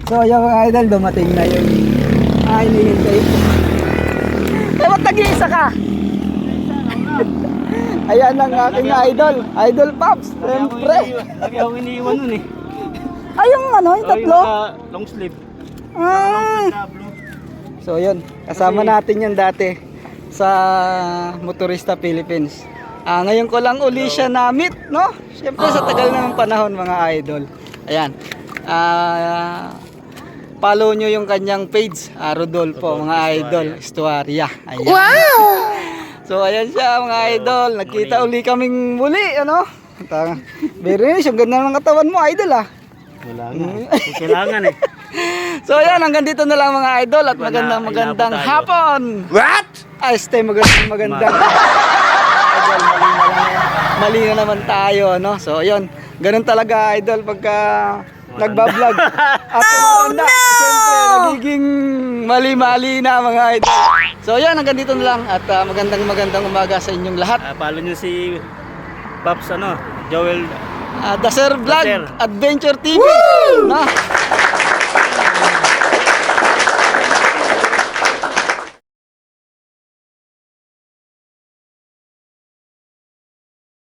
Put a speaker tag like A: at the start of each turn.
A: So yung mga idol, dumating na yung hinihintay ko. Eh, ba't nag-iisa ka? Ayan ang aking idol, Idol Pops, siyempre.
B: Lagi akong iniiwan nun eh.
A: Ay, yung ano, yung tatlo?
B: Long sleeve.
A: Ah. So yun, kasama natin yan dati sa Motorista Philippines. Ngayon ko lang uli siya na-meet, no? Siyempre sa tagal na ng panahon mga idol. Ayan. Follow nyo yung kanyang page, Rodolfo, mga idol, Estuaria. Ayan. Wow! So ayan siya mga idol, nagkita uli kaming muli, ano? Very nice, yung ganda ng katawan mo idol ah.
B: Wala nga. Kailangan eh.
A: So ayan, hanggang dito na lang mga idol at magandang hapon. What? Ay, stay magandang idol, mali na naman tayo, no? So ayun, ganun talaga idol pagka nagbablog. At no! Siyempre, nagiging mali-mali na mga idol. So yan, hanggang dito na lang at magandang umaga sa inyong lahat.
B: Follow nyo si Pops Joel
A: The Sir Vlog
B: Sir.
A: Adventure TV. No?